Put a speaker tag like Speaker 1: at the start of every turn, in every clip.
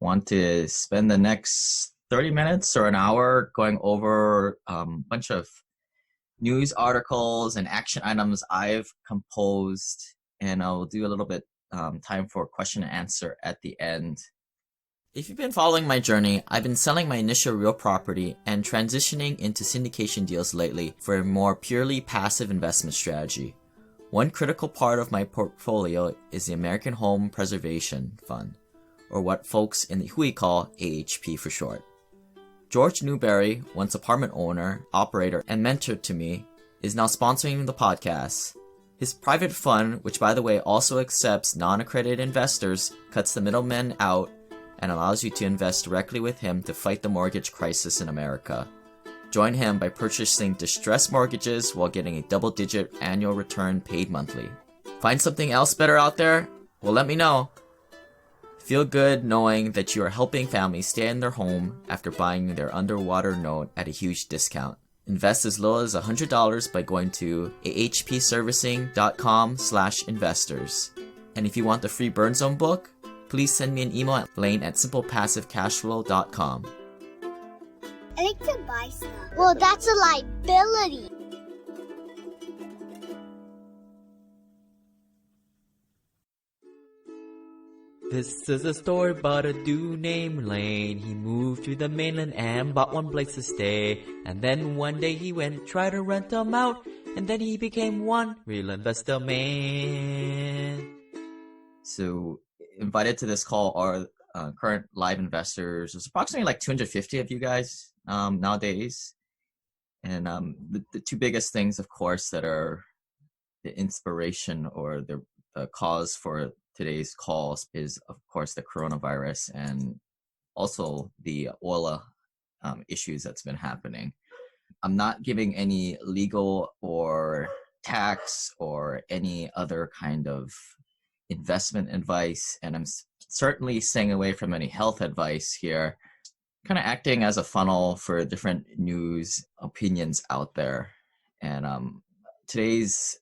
Speaker 1: want to spend the next 30 minutes or an hour going over a bunch of news articles and action items I've composed, and I'll do a little bit time for question and answer at the end. If you've been following my journey, I've been selling my initial real property and transitioning into syndication deals lately for a more purely passive investment strategy. One critical part of my portfolio is the American Home Preservation Fund, or what folks in the Hui call AHP for short. George Newberry, once apartment owner, operator, and mentor to me, is now sponsoring the podcast. His private fund, which by the way also accepts non-accredited investors, cuts the middlemen out and allows you to invest directly with him to fight the mortgage crisis in America. Join him by purchasing distressed mortgages while getting a double-digit annual return paid monthly. Find something else better out there? Well, let me know. Feel good knowing that you are helping families stay in their home after buying their underwater note at a huge discount. Invest as low as $100 by going to ahpservicing.com/investors. And if you want the free Burn Zone book, please send me an email at lane@simplepassivecashflow.com.
Speaker 2: I like to buy stuff. Well, that's a liability.
Speaker 3: This is a story about a dude named Lane. He moved to the mainland and bought one place to stay. And then one day he went, tried to rent them out. And then he became one real investor man.
Speaker 1: So invited to this call are current live investors. There's approximately like 250 of you guys nowadays. And the two biggest things, of course, that are the inspiration or the cause for today's calls is, of course, the coronavirus and also the oil issues that's been happening. I'm not giving any legal or tax or any other kind of investment advice, and I'm certainly staying away from any health advice here, kind of acting as a funnel for different news opinions out there. And today's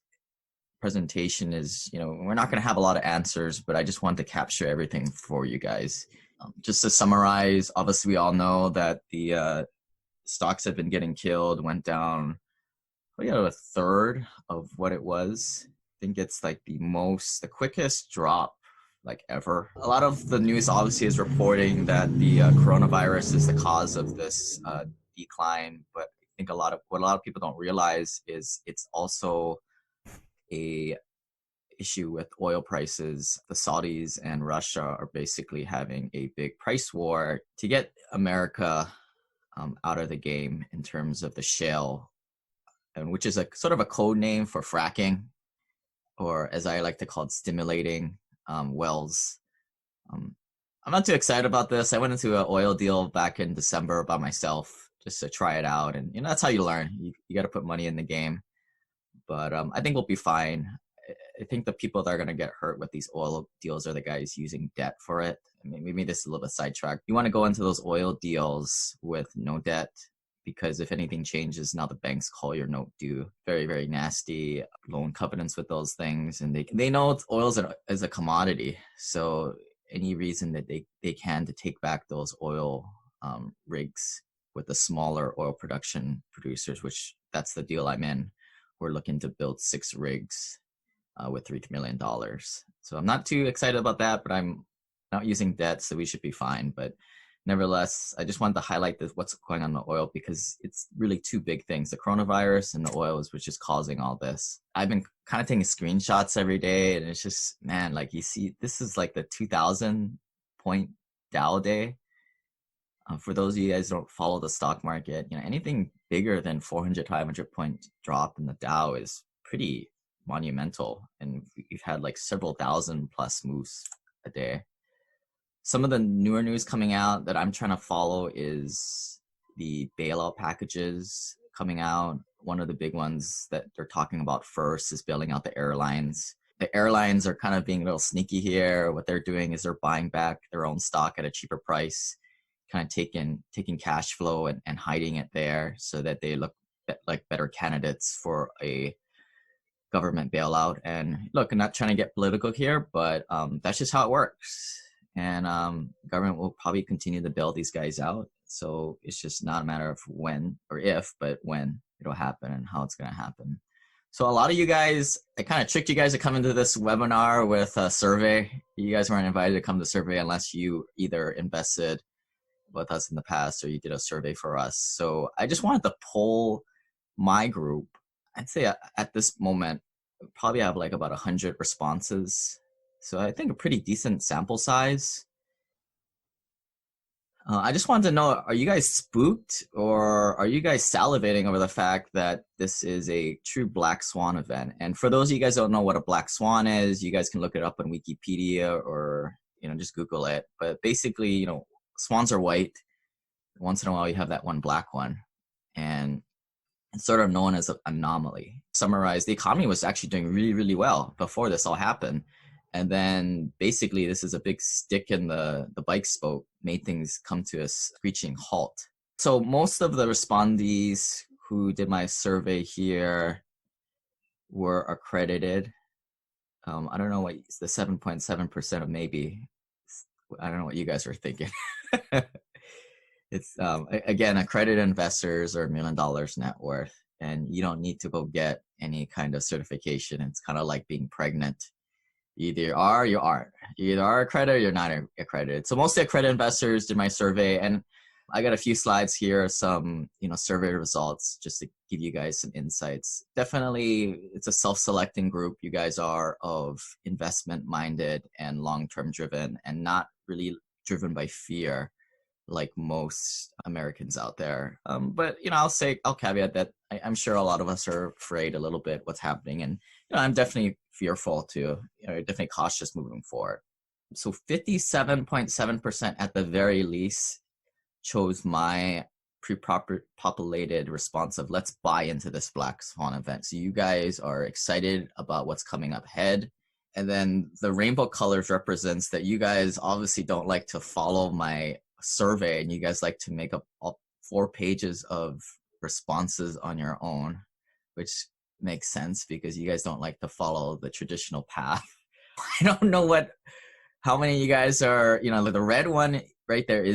Speaker 1: presentation is, we're not going to have a lot of answers, but I just want to capture everything for you guys. Just to summarize, obviously we all know that the stocks have been getting killed, went down a third of what it was. I think it's like the quickest drop like ever. A lot of the news obviously is reporting that the coronavirus is the cause of this decline, but I think what a lot of people don't realize is it's also a issue with oil prices. The Saudis and Russia are basically having a big price war to get America out of the game in terms of the shale, and which is a sort of a code name for fracking, or as I like to call it, stimulating wells. I'm not too excited about this. I went into an oil deal back in December by myself just to try it out, and that's how you learn. You got to put money in the game. But I think we'll be fine. I think the people that are going to get hurt with these oil deals are the guys using debt for it. I mean, maybe this is a little bit sidetracked. You want to go into those oil deals with no debt, because if anything changes, now the banks call your note due. Very, very nasty loan covenants with those things. And they know oil is a commodity. So any reason that they can to take back those oil rigs with the smaller oil production producers, which that's the deal I'm in. We're looking to build 6 rigs with $3 million. So I'm not too excited about that, but I'm not using debt, so we should be fine. But nevertheless, I just wanted to highlight what's going on in the oil, because it's really two big things, the coronavirus and the oil, which is causing all this. I've been kind of taking screenshots every day, and it's just, man, like you see, this is like the 2,000 point Dow day. For those of you guys who don't follow the stock market, anything bigger than 400, 500 point drop in the Dow is pretty monumental. And we've had like several thousand plus moves a day. Some of the newer news coming out that I'm trying to follow is the bailout packages coming out. One of the big ones that they're talking about first is bailing out the airlines. The airlines are kind of being a little sneaky here. What they're doing is they're buying back their own stock at a cheaper price, kind of taking cash flow and hiding it there so that they look like better candidates for a government bailout. And look, I'm not trying to get political here, but that's just how it works. and government will probably continue to bail these guys out. So it's just not a matter of when or if, but when it'll happen and how it's going to happen. So a lot of you guys, I kind of tricked you guys to come into this webinar with a survey. You guys weren't invited to come to the survey unless you either invested with us in the past or you did a survey for us. So I just wanted to poll my group. I'd say at this moment, probably have like about 100 responses. So I think a pretty decent sample size. I just wanted to know, are you guys spooked or are you guys salivating over the fact that this is a true black swan event? And for those of you guys who don't know what a black swan is, you guys can look it up on Wikipedia or, just Google it. But basically, swans are white. Once in a while, you have that one black one. And it's sort of known as an anomaly. Summarize, the economy was actually doing really, really well before this all happened. And then basically this is a big stick in the bike spoke, made things come to a screeching halt. So most of the respondees who did my survey here were accredited. I don't know what the 7.7% of maybe. I don't know what you guys are thinking. It's again, accredited investors are $1 million net worth, and you don't need to go get any kind of certification. It's kind of like being pregnant. You either are, you aren't. You either are accredited, or you're not accredited. So mostly accredited investors did my survey, and I got a few slides here, some survey results, just to give you guys some insights. Definitely, it's a self-selecting group. You guys are of investment-minded and long-term driven, and not really driven by fear like most Americans out there. But I'll caveat that I'm sure a lot of us are afraid a little bit what's happening, and I'm definitely fearful too. Definitely cautious moving forward. So 57.7% at the very least chose my pre-populated response of let's buy into this black swan event. So you guys are excited about what's coming up ahead. And then the rainbow colors represents that you guys obviously don't like to follow my survey, and you guys like to make up 4 pages of responses on your own, which makes sense because you guys don't like to follow the traditional path. I don't know how many of you guys are, the red one right there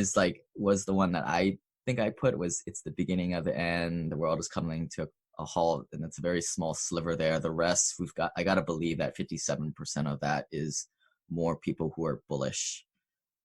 Speaker 1: was the one that I think I put it's the beginning of the end. The world is coming to a halt, and it's a very small sliver there. The rest I got to believe that 57% of that is more people who are bullish.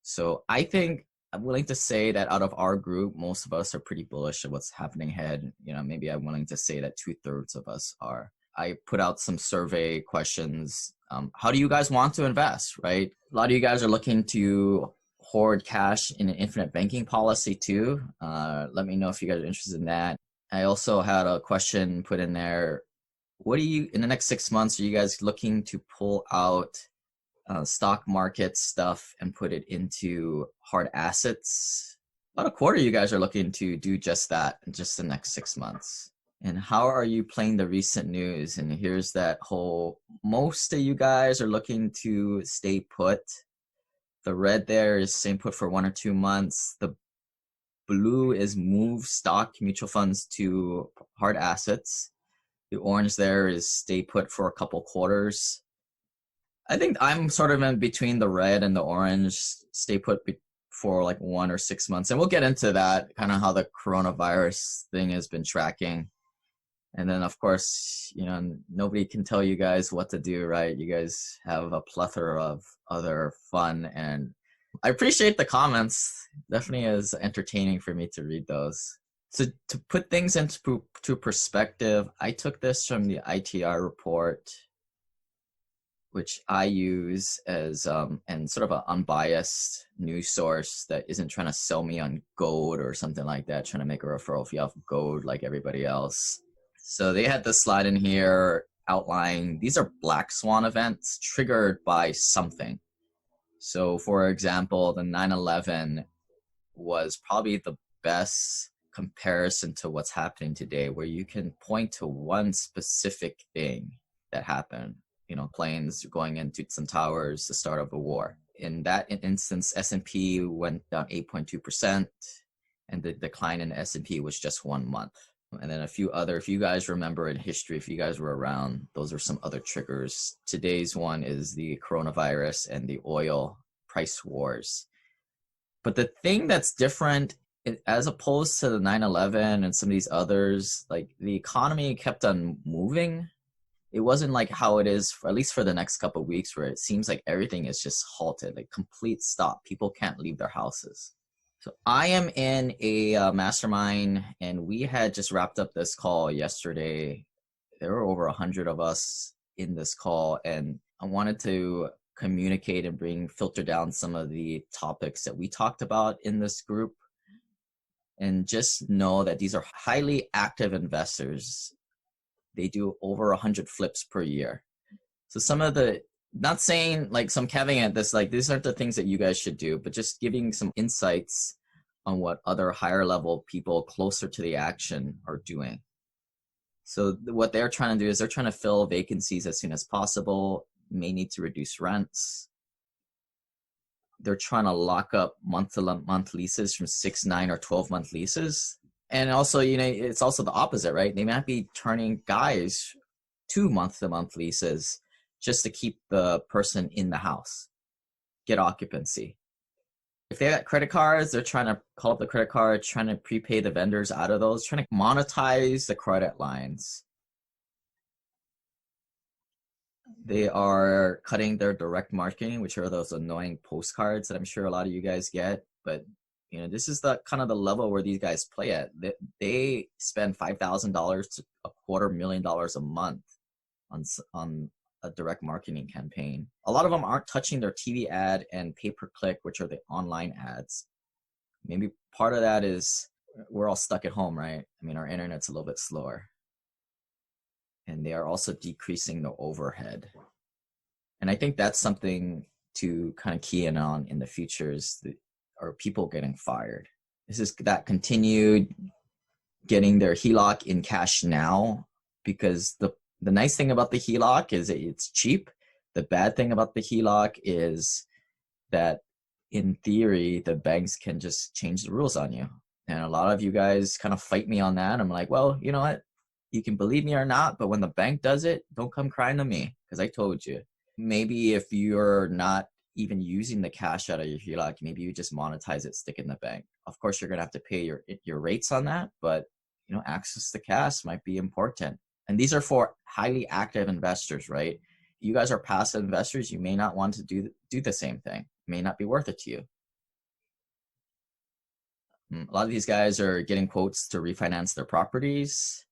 Speaker 1: So I think I'm willing to say that out of our group, most of us are pretty bullish of what's happening ahead. Maybe I'm willing to say that 2/3 of us are. I put out some survey questions. How do you guys want to invest, right? A lot of you guys are looking to hoard cash in an infinite banking policy too. Let me know if you guys are interested in that. I also had a question put in there. In the next 6 months, are you guys looking to pull out stock market stuff and put it into hard assets? About a quarter of you guys are looking to do just that in just the next 6 months. And how are you playing the recent news? And here's that most of you guys are looking to stay put. The red there is staying put for 1 or 2 months. The blue is move stock mutual funds to hard assets. The orange there is stay put for a couple quarters. I think I'm sort of in between the red and the orange, stay put for like 1 or 6 months. And we'll get into that, kind of how the coronavirus thing has been tracking. And then, of course, nobody can tell you guys what to do, right? You guys have a plethora of other fun. And I appreciate the comments. Definitely is entertaining for me to read those. So to put things into perspective, I took this from the ITR report, which I use as and sort of an unbiased news source that isn't trying to sell me on gold or something like that, trying to make a referral fee off gold like everybody else. So they had this slide in here outlining these are black swan events triggered by something. So for example, the 9/11 was probably the best comparison to what's happening today, where you can point to one specific thing that happened. Planes going into some towers, the start of a war. In that instance, S&P went down 8.2%, and the decline in S&P was just 1 month. And then if you guys remember in history, if you guys were around, those are some other triggers. Today's one is the coronavirus and the oil price wars. But the thing that's different, as opposed to the 9/11 and some of these others, like the economy kept on moving. It wasn't like how it is, at least for the next couple of weeks, where it seems like everything is just halted, like complete stop. People can't leave their houses. So I am in a mastermind, and we had just wrapped up this call yesterday. There were over 100 of us in this call, and I wanted to communicate and filter down some of the topics that we talked about in this group. And just know that these are highly active investors. They do over 100 flips per year. So some of the, not saying like some caveat this, like these aren't the things that you guys should do, but just giving some insights on what other higher level people closer to the action are doing. So what they're trying to do is they're trying to fill vacancies as soon as possible, may need to reduce rents. They're trying to lock up month-to-month leases from 6, 9, or 12-month leases. And also, it's also the opposite, right? They might be turning guys to month-to-month leases just to keep the person in the house, get occupancy. If they got credit cards, they're trying to call up the credit card, trying to prepay the vendors out of those, trying to monetize the credit lines. They are cutting their direct marketing, which are those annoying postcards that I'm sure a lot of you guys get. But this is the kind of the level where these guys play at. They spend $5,000 to $250,000 a month on a direct marketing campaign. A lot of them aren't touching their TV ad and pay-per-click, which are the online ads. Maybe part of that is we're all stuck at home, right? I mean, our internet's a little bit slower. And they are also decreasing the overhead. And I think that's something to kind of key in on in the future is are people getting fired? This is that continued getting their HELOC in cash now, because the nice thing about the HELOC is it's cheap. The bad thing about the HELOC is that in theory, the banks can just change the rules on you. And a lot of you guys kind of fight me on that. I'm like, well, you know what? You can believe me or not, but when the bank does it, don't come crying to me because I told you. Maybe if you're not even using the cash out of your HELOC, maybe you just monetize it, stick it in the bank. Of course, you're going to have to pay your rates on that, but access to cash might be important. And these are for highly active investors, right? You guys are passive investors. You may not want to do the same thing. It may not be worth it to you. A lot of these guys are getting quotes to refinance their properties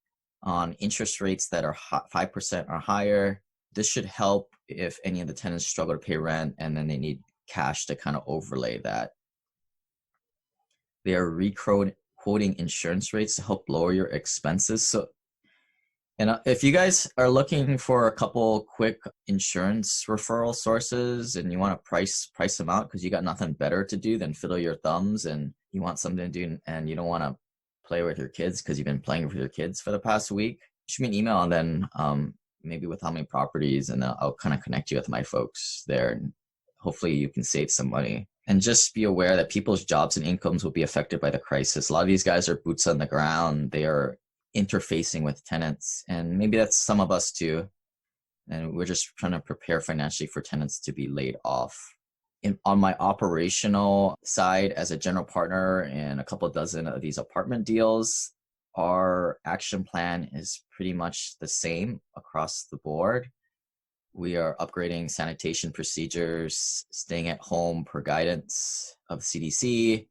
Speaker 1: on interest rates that are 5% or higher. This should help if any of the tenants struggle to pay rent and then they need cash to kind of overlay that. They are quoting insurance rates to help lower your expenses. So, and if you guys are looking for a couple quick insurance referral sources and you want to price them out because you got nothing better to do than fiddle your thumbs and you want something to do and you don't want to play with your kids because you've been playing with your kids for the past week, shoot me an email and then maybe with how many properties, and I'll kind of connect you with my folks there, and hopefully you can save some money. And just be aware that people's jobs and incomes will be affected by the crisis. A lot of these guys are boots on the ground. They are interfacing with tenants, and maybe that's some of us too. And we're just trying to prepare financially for tenants to be laid off. On my operational side, as a general partner in a couple dozen of these apartment deals, our action plan is pretty much the same across the board. We are upgrading sanitation procedures, staying at home per guidance of CDC,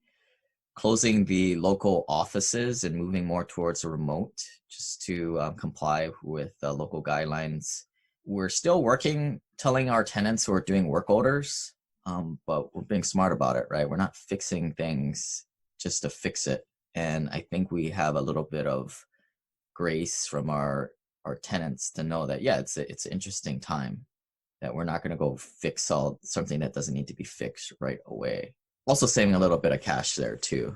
Speaker 1: closing the local offices and moving more towards a remote just to comply with the local guidelines. We're still working, telling our tenants who are doing work orders, but we're being smart about it, right? We're not fixing things just to fix it. And I think we have a little bit of grace from our tenants to know that, yeah, it's an interesting time, that we're not going to go fix something that doesn't need to be fixed right away. Also saving a little bit of cash there too,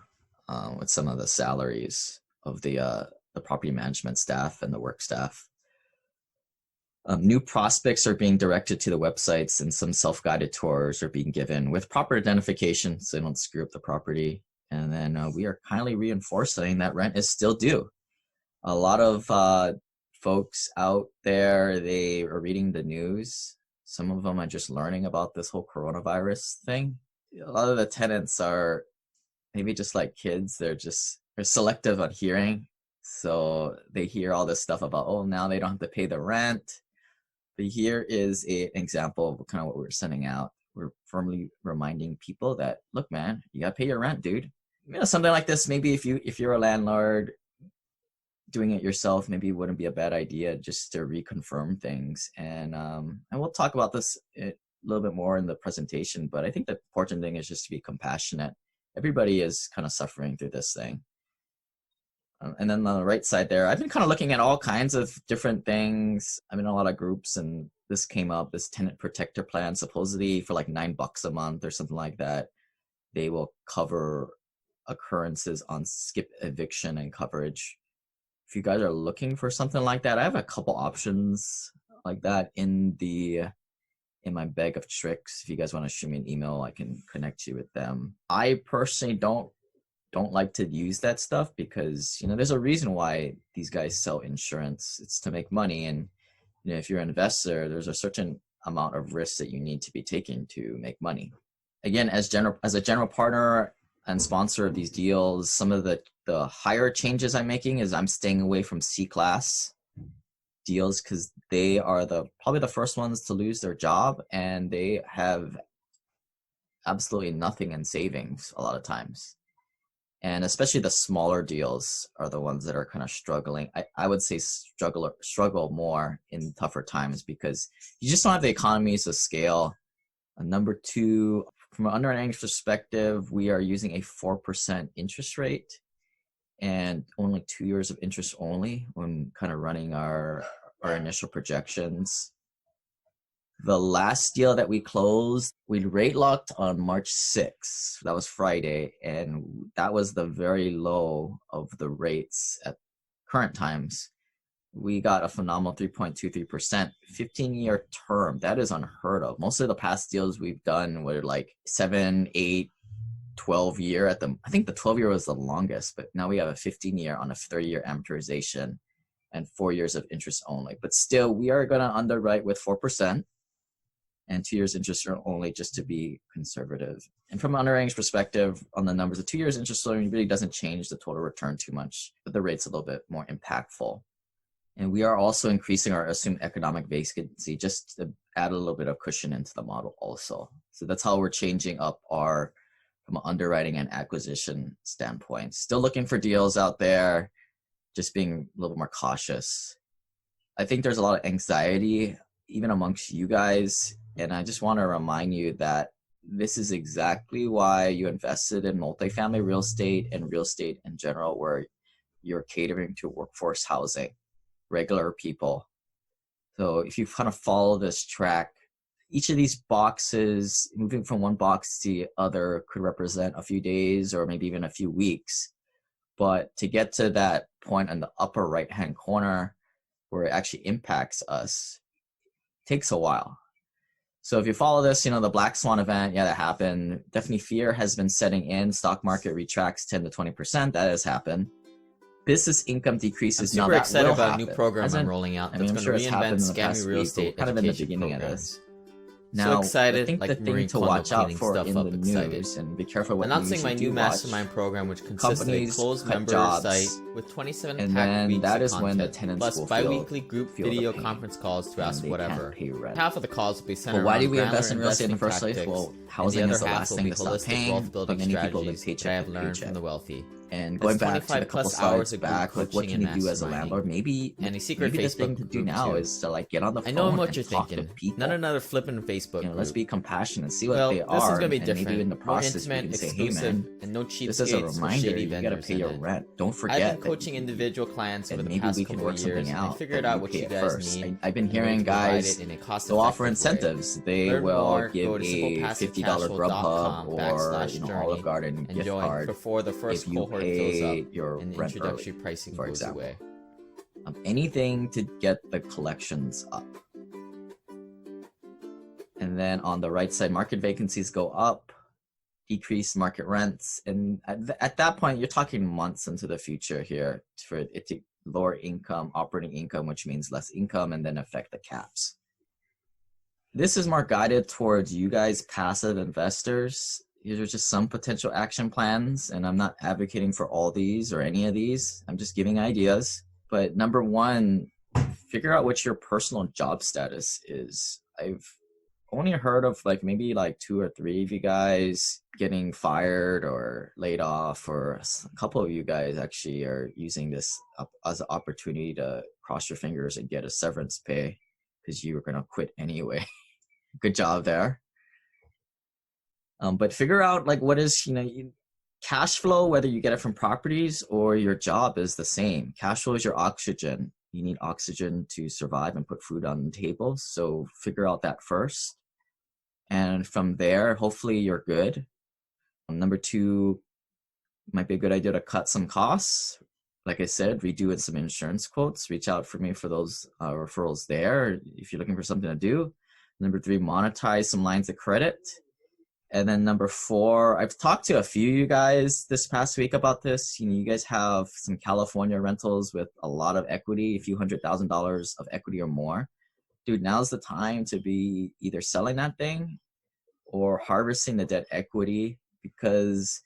Speaker 1: with some of the salaries of the property management staff and the work staff. New prospects are being directed to the websites, and some self-guided tours are being given with proper identification so they don't screw up the property. And then we are kindly reinforcing that rent is still due. A lot of folks out there, they are reading the news. Some of them are just learning about this whole coronavirus thing. a lot of the tenants are maybe just like kids. They're selective on hearing. So they hear all this stuff about, oh, now they don't have to pay the rent. But here is an example of kind of what we're sending out. We're firmly reminding people that, look, man, you gotta pay your rent, dude. Something like this, maybe if you're a landlord doing it yourself, maybe it wouldn't be a bad idea just to reconfirm things. And we'll talk about this a little bit more in the presentation, but I think the important thing is just to be compassionate. Everybody is kind of suffering through this thing. And then on the right side there, I've been kind of looking at all kinds of different things. I'm in a lot of groups, and this came up, this tenant protector plan, supposedly for like $9 a month or something like that. They will cover occurrences on skip eviction and coverage. If you guys are looking for something like that, I have a couple options like that in my bag of tricks. If you guys want to shoot me an email, I can connect you with them. I personally don't like to use that stuff because, there's a reason why these guys sell insurance. It's to make money. And, if you're an investor, there's a certain amount of risk that you need to be taking to make money. Again, as a general partner and sponsor of these deals, some of the higher changes I'm making is I'm staying away from C-class deals because they are probably the first ones to lose their job, and they have absolutely nothing in savings a lot of times. And especially the smaller deals are the ones that are kind of struggling. I would say struggle more in tougher times because you just don't have the economies of scale. Number two, from an underwriting perspective, we are using a 4% interest rate and only 2 years of interest only when kind of running our initial projections. The last deal that we closed, we rate locked on March 6th. That was Friday. And that was the very low of the rates at current times. We got a phenomenal 3.23%, 15-year term. That is unheard of. Most of the past deals we've done were like 7, 8, 12-year at I think the 12-year was the longest, but now we have a 15-year on a 30-year amortization and 4 years of interest only. But still, we are going to underwrite with 4%. And 2 years interest only just to be conservative. And from an underwriting perspective, on the numbers, the 2 years interest only really doesn't change the total return too much, but the rate's a little bit more impactful. And we are also increasing our assumed economic vacancy just to add a little bit of cushion into the model also. So that's how we're changing up from an underwriting and acquisition standpoint. Still looking for deals out there, just being a little bit more cautious. I think there's a lot of anxiety even amongst you guys. And I just want to remind you that this is exactly why you invested in multifamily real estate and real estate in general, where you're catering to workforce housing, regular people. So if you kind of follow this track, each of these boxes, moving from one box to the other, could represent a few days or maybe even a few weeks. But to get to that point in the upper right-hand corner where it actually impacts us, takes a while. So if you follow this, the black swan event, that happened. Definitely fear has been setting in. Stock market retracts 10 to 20%. That has happened. Business income decreases.
Speaker 3: I'm super excited about a new program I'm rolling out that's going to reinvent scammy real estate
Speaker 1: kind of in the
Speaker 3: education
Speaker 1: beginning
Speaker 3: programs.
Speaker 1: of this. Now,
Speaker 3: So excited,
Speaker 1: I think
Speaker 3: like
Speaker 1: the thing
Speaker 3: Marie
Speaker 1: to
Speaker 3: Kondo
Speaker 1: watch out
Speaker 3: cleaning
Speaker 1: for
Speaker 3: stuff
Speaker 1: in
Speaker 3: up,
Speaker 1: the
Speaker 3: excited.
Speaker 1: news, and be careful what
Speaker 3: Announcing
Speaker 1: news
Speaker 3: my
Speaker 1: you
Speaker 3: new
Speaker 1: do watch.
Speaker 3: mastermind program, which consists of a
Speaker 1: Companies
Speaker 3: closed
Speaker 1: cut
Speaker 3: member
Speaker 1: jobs,
Speaker 3: site with 27
Speaker 1: and
Speaker 3: packed
Speaker 1: then
Speaker 3: weeks
Speaker 1: that
Speaker 3: of
Speaker 1: is when the
Speaker 3: content,
Speaker 1: tenants
Speaker 3: plus
Speaker 1: will
Speaker 3: bi-weekly group
Speaker 1: feel the
Speaker 3: video
Speaker 1: pain,
Speaker 3: conference calls to
Speaker 1: and
Speaker 3: ask
Speaker 1: they
Speaker 3: whatever.
Speaker 1: can't pay rent.
Speaker 3: Half of the calls will be centered
Speaker 1: But why
Speaker 3: around
Speaker 1: do we
Speaker 3: granular
Speaker 1: invest in real estate in the first place?
Speaker 3: investing
Speaker 1: Well,
Speaker 3: tactics,
Speaker 1: housing
Speaker 3: and the
Speaker 1: is
Speaker 3: other
Speaker 1: the
Speaker 3: half
Speaker 1: last
Speaker 3: will
Speaker 1: thing
Speaker 3: be
Speaker 1: to stop
Speaker 3: holistic
Speaker 1: paying,
Speaker 3: wealth
Speaker 1: but
Speaker 3: building
Speaker 1: many people live
Speaker 3: strategies that I
Speaker 1: paycheck
Speaker 3: have
Speaker 1: to
Speaker 3: learned
Speaker 1: paycheck.
Speaker 3: from the wealthy.
Speaker 1: And
Speaker 3: That's
Speaker 1: going back to the
Speaker 3: 25
Speaker 1: couple
Speaker 3: plus hours
Speaker 1: slides
Speaker 3: of group
Speaker 1: back, like what
Speaker 3: coaching
Speaker 1: can you
Speaker 3: and
Speaker 1: do as a
Speaker 3: masterminding.
Speaker 1: landlord? Maybe
Speaker 3: And a secret
Speaker 1: the
Speaker 3: Facebook
Speaker 1: thing to do
Speaker 3: group
Speaker 1: now
Speaker 3: too.
Speaker 1: is to get on the
Speaker 3: I know
Speaker 1: phone
Speaker 3: what
Speaker 1: and
Speaker 3: you're
Speaker 1: talk to
Speaker 3: thinking.
Speaker 1: people.
Speaker 3: Not another flippin' Facebook group.
Speaker 1: Let's be compassionate and see what
Speaker 3: Well,
Speaker 1: they
Speaker 3: this
Speaker 1: are,
Speaker 3: is gonna be
Speaker 1: and
Speaker 3: different.
Speaker 1: maybe in the
Speaker 3: More
Speaker 1: process we
Speaker 3: intimate,
Speaker 1: can say, hey
Speaker 3: exclusive,
Speaker 1: man,
Speaker 3: and no
Speaker 1: this
Speaker 3: cheapskates
Speaker 1: is a
Speaker 3: or
Speaker 1: reminder,
Speaker 3: shady
Speaker 1: you gotta
Speaker 3: vendors
Speaker 1: pay
Speaker 3: in
Speaker 1: your
Speaker 3: it.
Speaker 1: rent. Don't
Speaker 3: I've
Speaker 1: forget
Speaker 3: been coaching
Speaker 1: that
Speaker 3: individual clients over
Speaker 1: and
Speaker 3: the
Speaker 1: maybe
Speaker 3: past
Speaker 1: we can
Speaker 3: couple
Speaker 1: work
Speaker 3: of years,
Speaker 1: something
Speaker 3: and I
Speaker 1: out,
Speaker 3: figured
Speaker 1: but
Speaker 3: out
Speaker 1: you
Speaker 3: what
Speaker 1: pay
Speaker 3: you
Speaker 1: it
Speaker 3: guys
Speaker 1: first.
Speaker 3: need.
Speaker 1: I've been
Speaker 3: and a way
Speaker 1: hearing
Speaker 3: to provide
Speaker 1: guys,
Speaker 3: it in a
Speaker 1: they'll
Speaker 3: cost-effective
Speaker 1: offer
Speaker 3: way.
Speaker 1: incentives. They
Speaker 3: Learn
Speaker 1: will
Speaker 3: more,
Speaker 1: give
Speaker 3: go to
Speaker 1: a $50 Grubhub or Olive Garden
Speaker 3: and
Speaker 1: gift
Speaker 3: join
Speaker 1: card
Speaker 3: before the first
Speaker 1: if you
Speaker 3: cohort fills
Speaker 1: pay
Speaker 3: up
Speaker 1: your
Speaker 3: and the
Speaker 1: rent
Speaker 3: introductory
Speaker 1: early,
Speaker 3: pricing
Speaker 1: for
Speaker 3: goes
Speaker 1: example.
Speaker 3: away.
Speaker 1: Anything to get the collections up. And then on the right side, market vacancies go up, decrease market rents. And at that point, you're talking months into the future here for it to lower income, operating income, which means less income, and then affect the caps. This is more guided towards you guys, passive investors. These are just some potential action plans, and I'm not advocating for all these or any of these. I'm just giving ideas. But number one, figure out what your personal job status is. I've only heard of like maybe like 2 or 3 of you guys getting fired or laid off, or a couple of you guys actually are using this as an opportunity to cross your fingers and get a severance pay because you were going to quit anyway. Good job there. But figure out like what is, cash flow, whether you get it from properties or your job is the same. Cash flow is your oxygen. You need oxygen to survive and put food on the table. So figure out that first. And from there, hopefully you're good. Number two, might be a good idea to cut some costs. Like I said, redo some insurance quotes. Reach out for me for those referrals there if you're looking for something to do. Number three, monetize some lines of credit. And then number four, I've talked to a few of you guys this past week about this. You guys have some California rentals with a lot of equity, a few $100,000 of equity or more. Dude, now's the time to be either selling that thing or harvesting the debt equity, because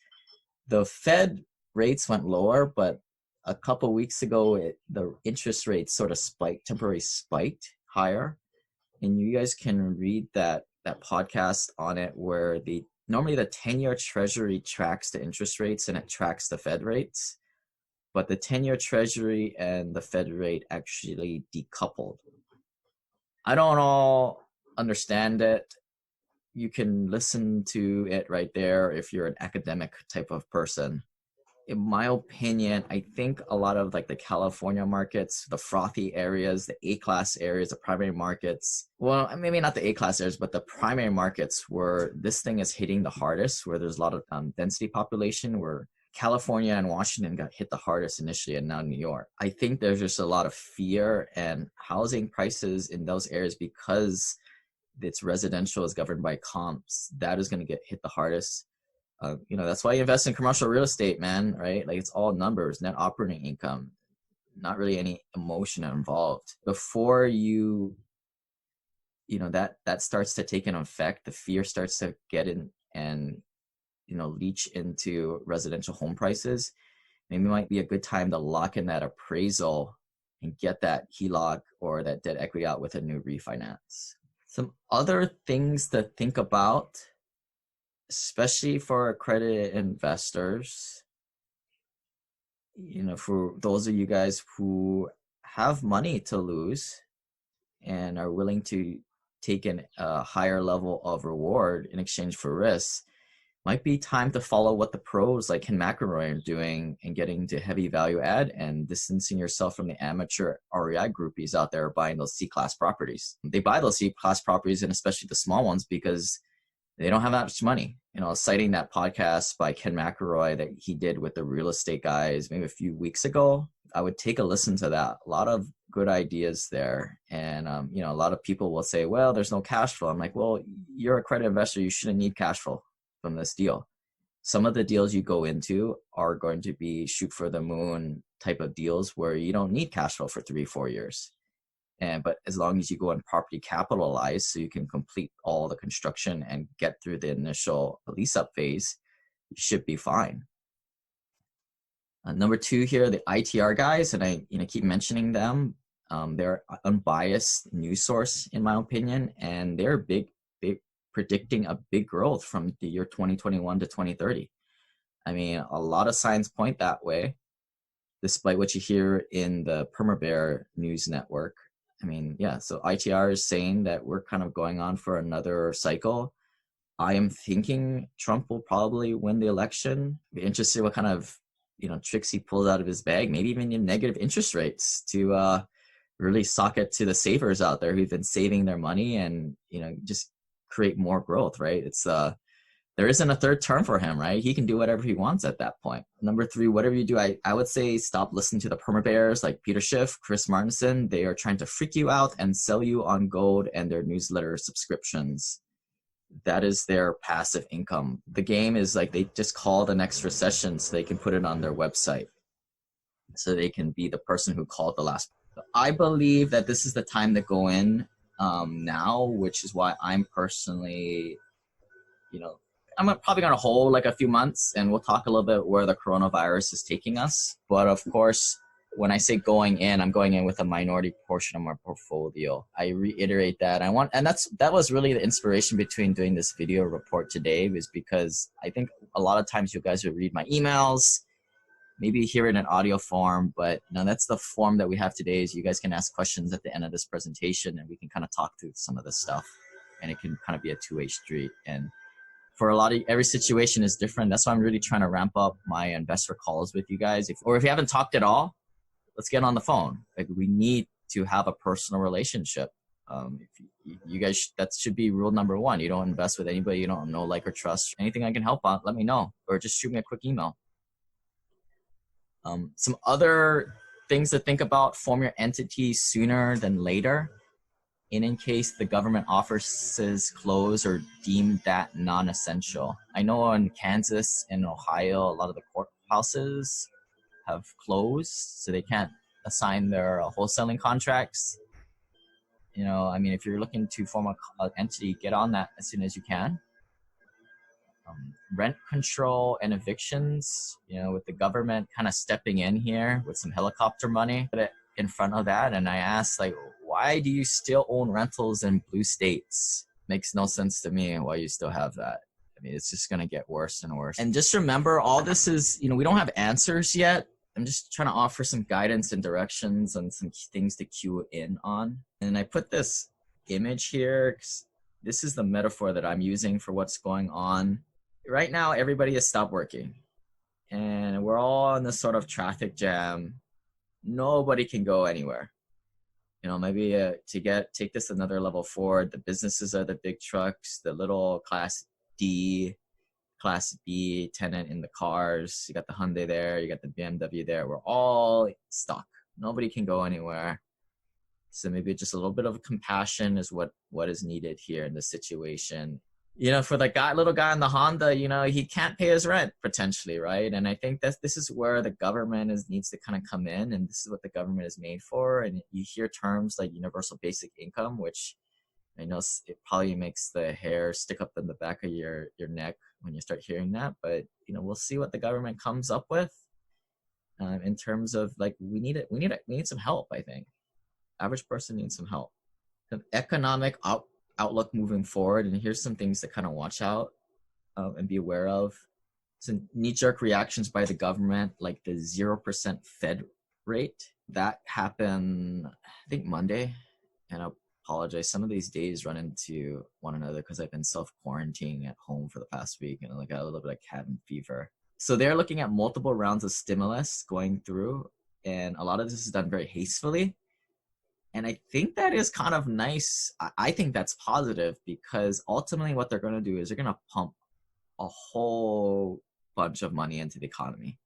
Speaker 1: the Fed rates went lower, but a couple weeks ago, the interest rates sort of temporarily spiked higher. And you guys can read that podcast on it where normally the 10-year treasury tracks the interest rates and it tracks the Fed rates, but the 10-year treasury and the Fed rate actually decoupled. I don't all understand it. You can listen to it right there if you're an academic type of person. In my opinion, I think a lot of like the California markets, the frothy areas, the A-class areas, the primary markets, well, maybe not the A-class areas, but the primary markets where this thing is hitting the hardest, where there's a lot of density population, where California and Washington got hit the hardest initially, and now New York. I think there's just a lot of fear, and housing prices in those areas, because it's residential, is governed by comps, that is going to get hit the hardest. That's why you invest in commercial real estate, man, right? Like it's all numbers, net operating income, not really any emotion involved. Before that starts to take an effect, the fear starts to get in and, leach into residential home prices. Maybe it might be a good time to lock in that appraisal and get that HELOC or that debt equity out with a new refinance. Some other things to think about, especially for accredited investors, for those of you guys who have money to lose and are willing to take a higher level of reward in exchange for risk, might be time to follow what the pros like Ken McElroy are doing and getting to heavy value add and distancing yourself from the amateur REI groupies out there buying those C-class properties. They buy those C-class properties, and especially the small ones, because they don't have that much money. Citing that podcast by Ken McElroy that he did with the real estate guys maybe a few weeks ago, I would take a listen to that. A lot of good ideas there. And, a lot of people will say, well, there's no cash flow. I'm like, well, you're a credit investor. You shouldn't need cash flow from this deal. Some of the deals you go into are going to be shoot for the moon type of deals where you don't need cash flow for 3-4 years. But as long as you go and properly capitalize so you can complete all the construction and get through the initial lease up phase, you should be fine. Number two here, the ITR guys, and I keep mentioning them. They're unbiased news source in my opinion, and they're big predicting a big growth from the year 2021 to 2030. I mean, a lot of signs point that way, despite what you hear in the PermaBear news network. I mean, yeah, so ITR is saying that we're kind of going on for another cycle. I am thinking Trump will probably win the election. Be interested what kind of, tricks he pulls out of his bag, maybe even in negative interest rates to really sock it to the savers out there who've been saving their money and, just create more growth, right? It's there isn't a third term for him, right? He can do whatever he wants at that point. Number three, whatever you do, I would say stop listening to the permabears like Peter Schiff, Chris Martinson. They are trying to freak you out and sell you on gold and their newsletter subscriptions. That is their passive income. The game is like they just call the next recession so they can put it on their website. So they can be the person who called the last. I believe that this is the time to go in now, which is why I'm personally, I'm probably going to hold like a few months, and we'll talk a little bit where the coronavirus is taking us. But of course, when I say going in, I'm going in with a minority portion of my portfolio. I reiterate that. That was really the inspiration between doing this video report today, was because I think a lot of times you guys would read my emails, maybe hear it in audio form, but that's the form that we have today, is you guys can ask questions at the end of this presentation and we can kind of talk through some of this stuff, and it can kind of be a two-way street. And for every situation is different. That's why I'm really trying to ramp up my investor calls with you guys. If you haven't talked at all, let's get on the phone. Like, we need to have a personal relationship. If you guys, that should be rule number one. You don't invest with anybody you don't know, like, or trust. Anything I can help on, let me know, or just shoot me a quick email. Some other things to think about: form your entity sooner than later. In case the government offices close or deem that non-essential. I know in Kansas and Ohio, a lot of the courthouses have closed, so they can't assign their wholesaling contracts. If you're looking to form an entity, get on that as soon as you can. Rent control and evictions, with the government kind of stepping in here with some helicopter money, put it in front of that. And I asked, like, why do you still own rentals in blue states? Makes no sense to me why you still have that. It's just going to get worse and worse. And just remember, all this is, we don't have answers yet. I'm just trying to offer some guidance and directions on some things to cue in on. And I put this image here, 'cause this is the metaphor that I'm using for what's going on. Right now, everybody has stopped working, and we're all in this sort of traffic jam. Nobody can go anywhere. Maybe take this another level forward, the businesses are the big trucks, the little class D, class B tenant in the cars. You got the Hyundai there, you got the BMW there. We're all stuck. Nobody can go anywhere. So maybe just a little bit of compassion is what is needed here in this situation. For the little guy in the Honda, he can't pay his rent potentially, right? And I think this is where the government needs to kind of come in, and this is what the government is made for. And you hear terms like universal basic income, which I know it probably makes the hair stick up in the back of your neck when you start hearing that. But we'll see what the government comes up with in terms of, like, we need some help. I think average person needs some help. The economic outlook moving forward, and here's some things to kind of watch out and be aware of. Some knee-jerk reactions by the government, like the 0% Fed rate. That happened, I think, Monday. And I apologize, some of these days run into one another because I've been self-quarantining at home for the past week, and I got a little bit of cabin fever. So they're looking at multiple rounds of stimulus going through, and a lot of this is done very hastily. And I think that is kind of nice. I think that's positive, because ultimately what they're going to do is they're going to pump a whole bunch of money into the economy.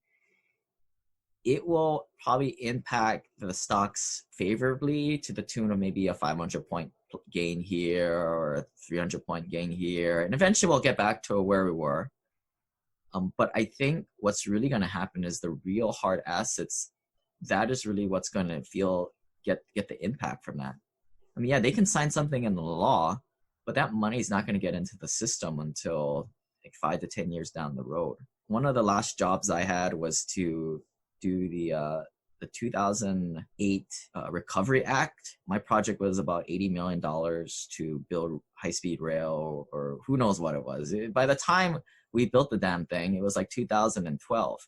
Speaker 1: It will probably impact the stocks favorably to the tune of maybe a 500-point gain here or a 300-point gain here. And eventually we'll get back to where we were. But I think what's really going to happen is the real hard assets, that is really what's going to get the impact from that. Yeah, they can sign something in the law, but that money is not going to get into the system until like 5 to 10 years down the road. One of the last jobs I had was to do the 2008 Recovery Act. My project was about $80 million to build high-speed rail, or who knows what it was. By the time we built the damn thing, it was like 2012.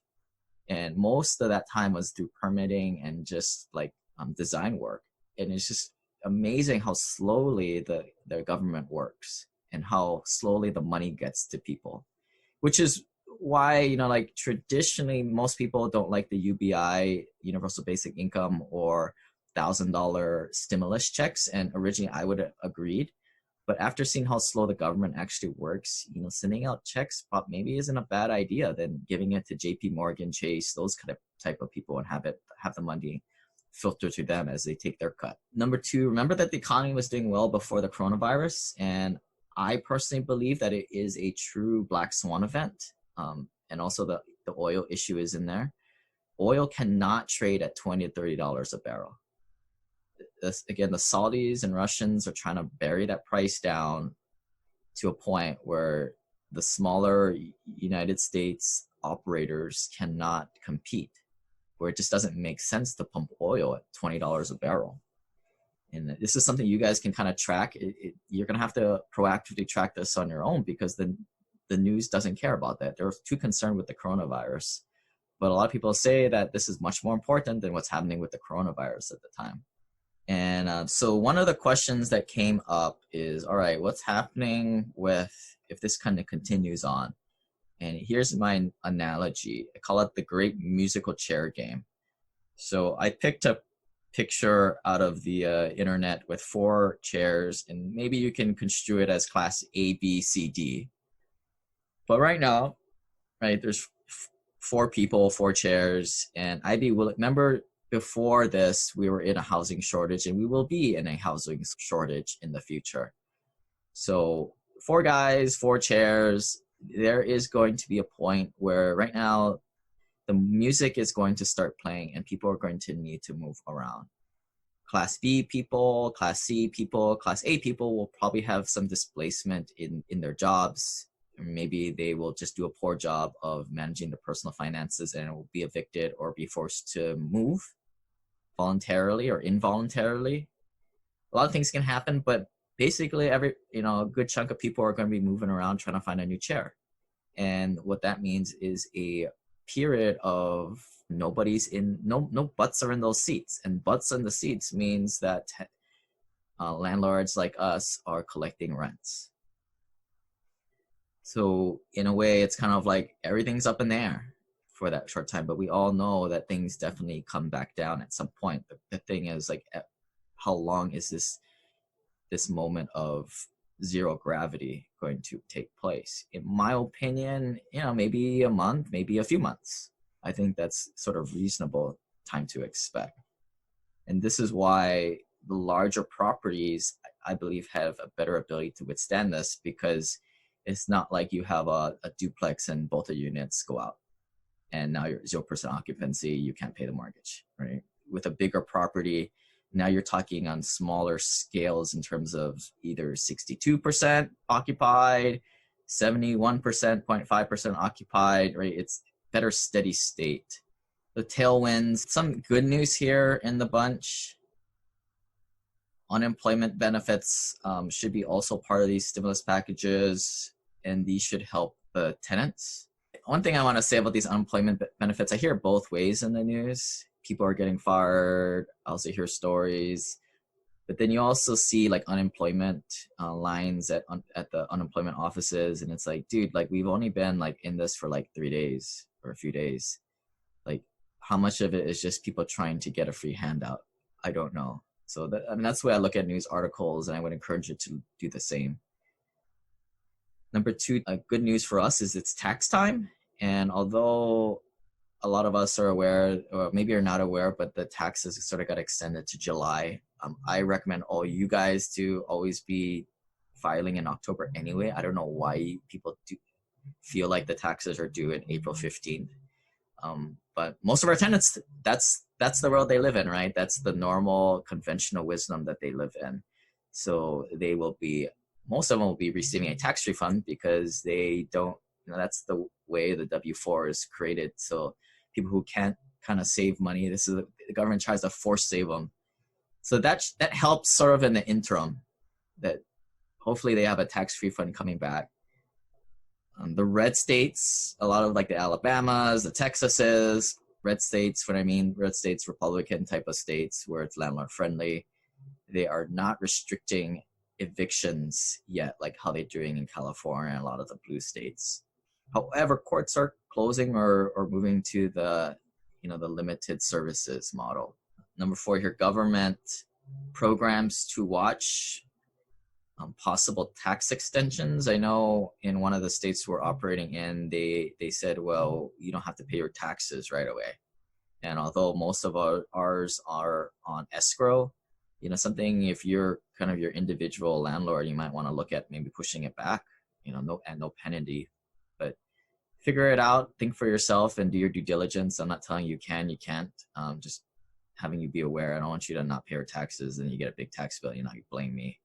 Speaker 1: And most of that time was through permitting and just like design work. And it's just amazing how slowly the government works and how slowly the money gets to people, which is why, like, traditionally most people don't like the UBI, universal basic income, or $1,000 stimulus checks. And originally I would have agreed, but after seeing how slow the government actually works, sending out checks maybe isn't a bad idea than giving it to JP Morgan, Chase, those kind of type of people, and have the money filter to them as they take their cut. Number two, remember that the economy was doing well before the coronavirus. And I personally believe that it is a true black swan event. And also the oil issue is in there. Oil cannot trade at $20 to $30 a barrel. Again, the Saudis and Russians are trying to bury that price down to a point where the smaller United States operators cannot compete, where it just doesn't make sense to pump oil at $20 a barrel. And this is something you guys can kind of track. You're going to have to proactively track this on your own, because the news doesn't care about that. They're too concerned with the coronavirus. But a lot of people say that this is much more important than what's happening with the coronavirus at the time. And so one of the questions that came up is, all right, what's happening with if this kind of continues on? And here's my analogy. I call it the great musical chair game. So I picked a picture out of the internet with 4 chairs, and maybe you can construe it as class A, B, C, D. But right now, right, there's 4 people, 4 chairs, and I'd be willing, remember, before this, we were in a housing shortage, and we will be in a housing shortage in the future. So 4 guys, 4 chairs, there is going to be a point where right now the music is going to start playing and people are going to need to move around. Class B people, Class C people, Class A people will probably have some displacement in their jobs. Maybe they will just do a poor job of managing their personal finances and will be evicted or be forced to move voluntarily or involuntarily. A lot of things can happen, but basically a good chunk of people are going to be moving around trying to find a new chair. And what that means is a period of no butts are in those seats, and butts in the seats means that landlords like us are collecting rents. So in a way, it's kind of like everything's up in the air for that short time, but we all know that things definitely come back down at some point. The thing is, like, how long is this moment of zero gravity going to take place? In my opinion, maybe a month, maybe a few months. I think that's sort of reasonable time to expect. And this is why the larger properties, I believe, have a better ability to withstand this, because it's not like you have a duplex and both the units go out and now you're 0% occupancy, you can't pay the mortgage, right? With a bigger property, now you're talking on smaller scales in terms of either 62% occupied, 71.5% occupied, right? It's better steady state. The tailwinds, some good news here in the bunch. Unemployment benefits should be also part of these stimulus packages, and these should help the tenants. One thing I want to say about these unemployment benefits, I hear both ways in the news. People are getting fired. I also hear stories. But then you also see like unemployment lines at the unemployment offices. And it's like, dude, like we've only been like in this for like 3 days or a few days. Like how much of it is just people trying to get a free handout? I don't know. So that's the way I look at news articles, and I would encourage you to do the same. Number 2, good news for us is it's tax time. And although a lot of us are aware, or maybe are not aware, but the taxes sort of got extended to July. I recommend all you guys to always be filing in October anyway. I don't know why people do feel like the taxes are due in April 15th. But most of our tenants, that's the world they live in, right? That's the normal conventional wisdom that they live in. So most of them will be receiving a tax refund because they don't, that's the way the W-4 is created. So people who can't kind of save money, the government tries to force save them. So that helps sort of in the interim, that hopefully they have a tax refund coming back. The red states, a lot of like the Alabamas, the Texases, red states, red states, Republican type of states where it's landlord friendly, they are not restricting evictions yet, like how they're doing in California and a lot of the blue states. However, courts are closing or moving to the limited services model. Number 4 here, government programs to watch. Possible tax extensions. I know in one of the states we're operating in, they said, well, you don't have to pay your taxes right away. And although most of ours are on escrow, something, if you're kind of your individual landlord, you might want to look at maybe pushing it back, no penalty. But figure it out, think for yourself, and do your due diligence. I'm not telling you you can't. Just having you be aware. I don't want you to not pay your taxes and you get a big tax bill, you blame me.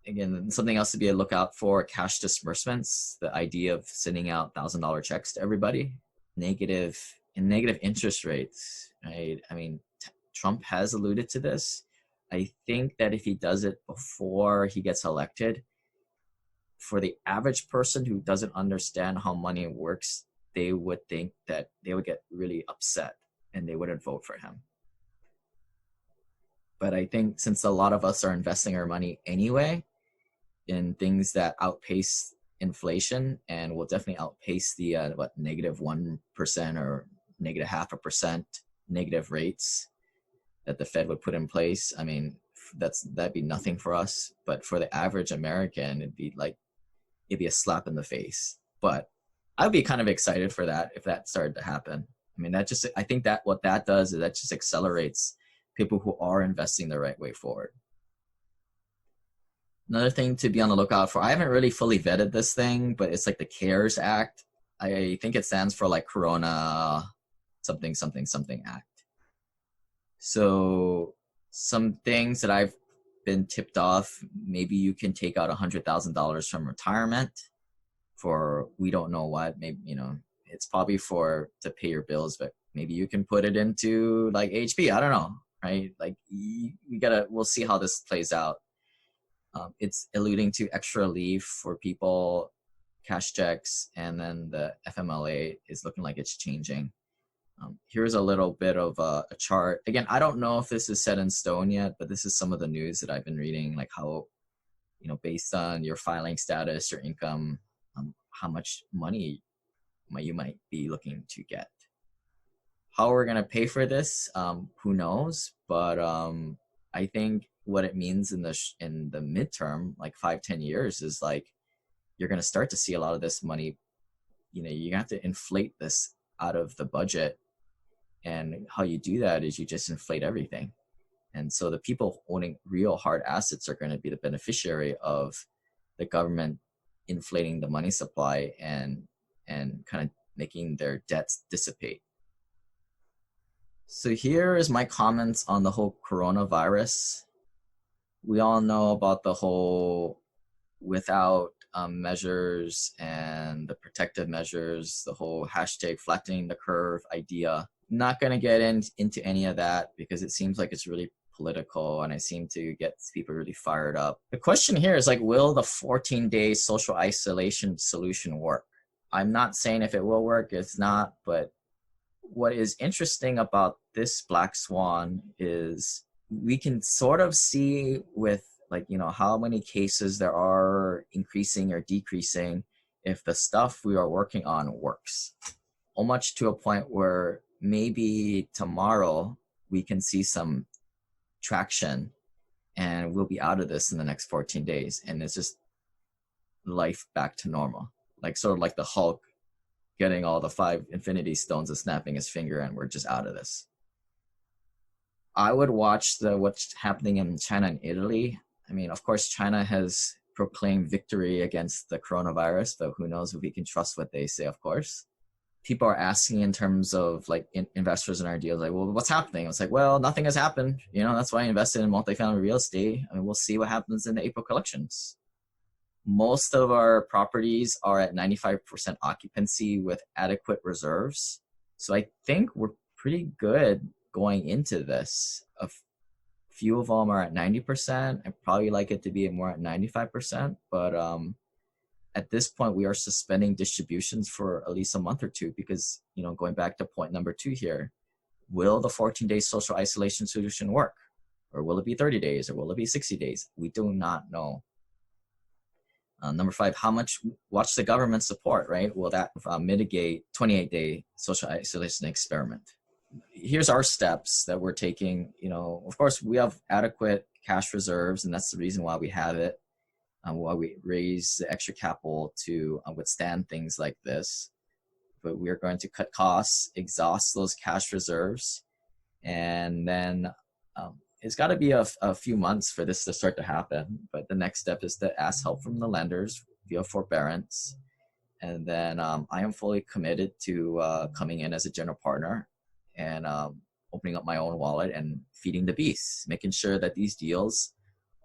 Speaker 1: again, something else to be a lookout for: cash disbursements. The idea of sending out $1,000 checks to everybody, negative interest rates. Right? I mean, Trump has alluded to this. I think that if he does it before he gets elected, for the average person who doesn't understand how money works, they would think that they would get really upset and they wouldn't vote for him. But I think since a lot of us are investing our money anyway in things that outpace inflation and will definitely outpace the -1% or -0.5% negative rates that the Fed would put in place. I mean, that'd be nothing for us, but for the average American, it'd be a slap in the face. But I'd be kind of excited for that if that started to happen. I mean, I think that what that does is that just accelerates people who are investing the right way forward. Another thing to be on the lookout for, I haven't really fully vetted this thing, but it's like the CARES Act. I think it stands for like Corona something something something Act. So some things that I've been tipped off, maybe you can take out $100,000 from retirement for we don't know what. Maybe, it's probably to pay your bills, but maybe you can put it into like HP. I don't know, right? Like we'll see how this plays out. It's alluding to extra leave for people, cash checks, and then the FMLA is looking like it's changing. Here's a little bit of a chart. Again, I don't know if this is set in stone yet, but this is some of the news that I've been reading, like how, based on your filing status, your income, how much money you might be looking to get. How we're going to pay for this, who knows? But I think what it means in the midterm, like 5-10 years, is like you're going to start to see a lot of this money. You have to inflate this out of the budget, and how you do that is you just inflate everything. And so the people owning real hard assets are going to be the beneficiary of the government inflating the money supply and kind of making their debts dissipate. So here is my comments on the whole coronavirus. We all know about the whole without measures and the protective measures, the whole hashtag flattening the curve idea. Not going to get into any of that because it seems like it's really political and I seem to get people really fired up. The question here is like, will the 14-day social isolation solution work? I'm not saying if it will work, it's not, but what is interesting about this black swan is we can sort of see with how many cases there are increasing or decreasing if the stuff we are working on works. Almost to a point where maybe tomorrow we can see some traction and we'll be out of this in the next 14 days. And it's just life back to normal. Like sort of like the Hulk getting all the 5 Infinity Stones and snapping his finger and we're just out of this. I would watch what's happening in China and Italy. I mean, of course, China has proclaimed victory against the coronavirus, but who knows if we can trust what they say, of course. People are asking in terms of like investors in our deals, like, well, what's happening? It's like, well, nothing has happened. That's why I invested in multifamily real estate. I mean, we'll see what happens in the April collections. Most of our properties are at 95% occupancy with adequate reserves. So I think we're pretty good going into this. A few of them are at 90%. I'd probably like it to be more at 95%, but at this point we are suspending distributions for at least a month or two because, going back to point number 2 here, will the 14-day social isolation solution work? Or will it be 30 days? Or will it be 60 days? We do not know. Number 5, watch the government support, right? Will that mitigate 28-day social isolation experiment? Here's our steps that we're taking. Of course, we have adequate cash reserves, and that's the reason why we have it, why we raise the extra capital to withstand things like this. But we are going to cut costs, exhaust those cash reserves, and then it's got to be a few months for this to start to happen. But the next step is to ask help from the lenders via forbearance. And then I am fully committed to coming in as a general partner and opening up my own wallet and feeding the beast, making sure that these deals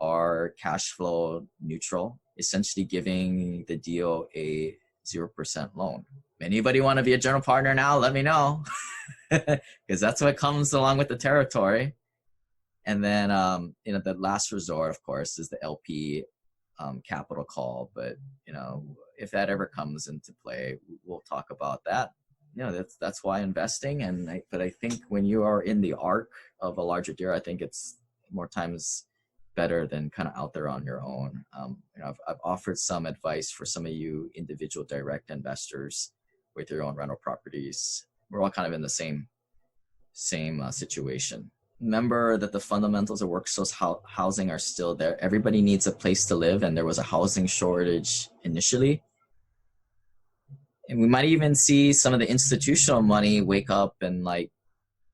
Speaker 1: are cash flow neutral, essentially giving the deal a 0% loan. Anybody want to be a general partner now? Let me know, because that's what comes along with the territory. And then, the last resort, of course, is the LP capital call. But, if that ever comes into play, we'll talk about that. That's why investing. But I think when you are in the arc of a larger deal, I think it's more times better than kind of out there on your own. I've offered some advice for some of you individual direct investors with your own rental properties. We're all kind of in the same situation. Remember that the fundamentals of workforce housing are still there. Everybody needs a place to live, and there was a housing shortage initially. And we might even see some of the institutional money wake up and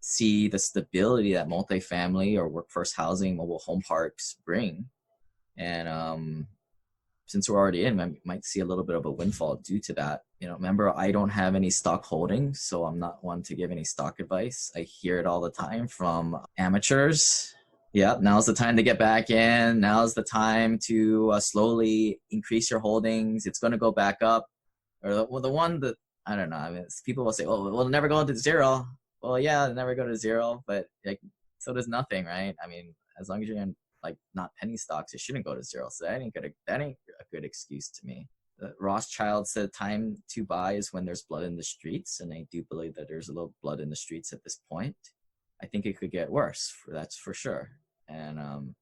Speaker 1: see the stability that multifamily or workforce housing, mobile home parks bring. And since we're already in, we might see a little bit of a windfall due to that. Remember, I don't have any stock holdings, so I'm not one to give any stock advice. I hear it all the time from amateurs. Yep, now's the time to get back in. Now's the time to slowly increase your holdings. It's going to go back up. Or the one that, I don't know, I mean, people will say, oh, we'll never go into zero. Well, yeah, never go to zero, but so does nothing, right? I mean, as long as you're in not penny stocks, it shouldn't go to zero. So that ain't a good excuse to me. Rothschild said time to buy is when there's blood in the streets, and I do believe that there's a little blood in the streets at this point. I think it could get worse, that's for sure. And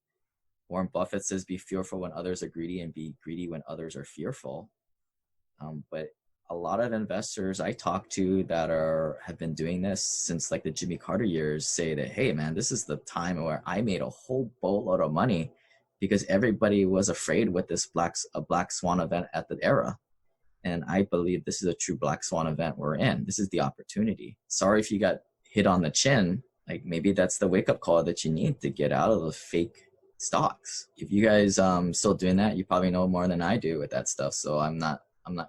Speaker 1: Warren Buffett says, be fearful when others are greedy and be greedy when others are fearful. But a lot of investors I talk to that have been doing this since the Jimmy Carter years say that, hey man, this is the time where I made a whole boatload of money because everybody was afraid with this black swan event at the era. And I believe this is a true black swan event we're in. This is the opportunity. Sorry if you got hit on the chin. Maybe that's the wake up call that you need to get out of the fake stocks. If you guys still doing that, you probably know more than I do with that stuff. So I'm not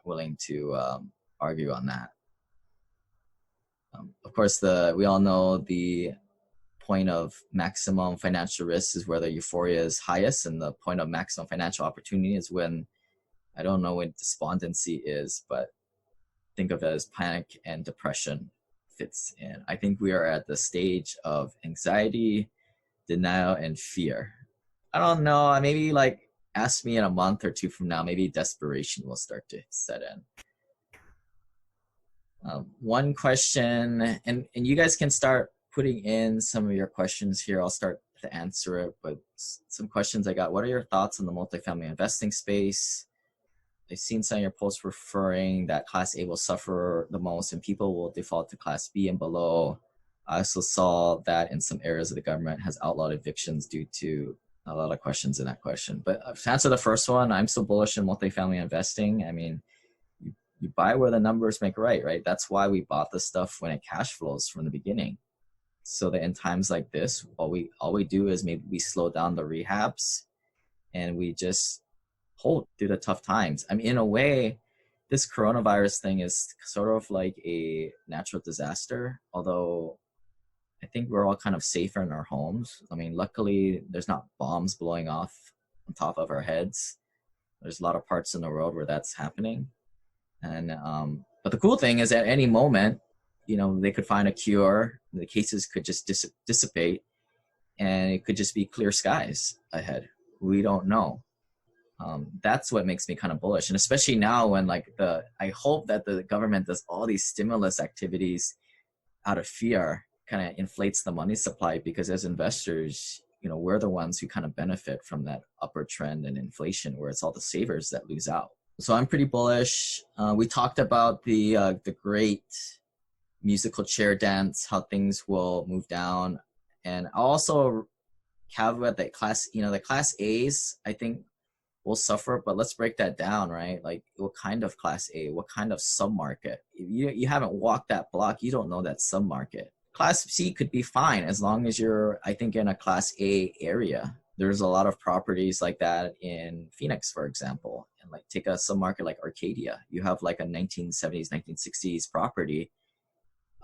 Speaker 1: willing to argue on that. Of course, we all know the point of maximum financial risk is where the euphoria is highest, and the point of maximum financial opportunity is when, I don't know what despondency is, but think of it as panic and depression fits in. I think we are at the stage of anxiety, denial, and fear. I don't know, maybe ask me in a month or two from now, maybe desperation will start to set in. One question, and you guys can start putting in some of your questions here. I'll start to answer it, but some questions I got. What are your thoughts on the multifamily investing space? I've seen some of your posts referring that Class A will suffer the most and people will default to Class B and below. I also saw that in some areas of the government has outlawed evictions due to a lot of questions in that question. But to answer the first one, I'm still bullish in multifamily investing. I mean, you buy where the numbers make right? That's why we bought the stuff when it cash flows from the beginning. So that in times like this, all we do is maybe we slow down the rehabs and we just hold through the tough times. I mean, in a way, this coronavirus thing is sort of like a natural disaster, although I think we're all kind of safer in our homes. I mean, luckily, there's not bombs blowing off on top of our heads. There's a lot of parts in the world where that's happening. And but the cool thing is at any moment, they could find a cure. The cases could just dissipate, and it could just be clear skies ahead. We don't know. That's what makes me kind of bullish. And especially now when I hope that the government does all these stimulus activities out of fear, kind of inflates the money supply, because as investors, we're the ones who kind of benefit from that upward trend in inflation, where it's all the savers that lose out. So I'm pretty bullish. We talked about the great musical chair dance, how things will move down. And I'll also caveat that the Class A's, I think, will suffer, but let's break that down, right? What kind of Class A, what kind of submarket? If you haven't walked that block, you don't know that submarket. Class C could be fine as long as you're, I think, in a Class A area. There's a lot of properties like that in Phoenix, for example. And take a submarket like Arcadia. You have a 1970s, 1960s property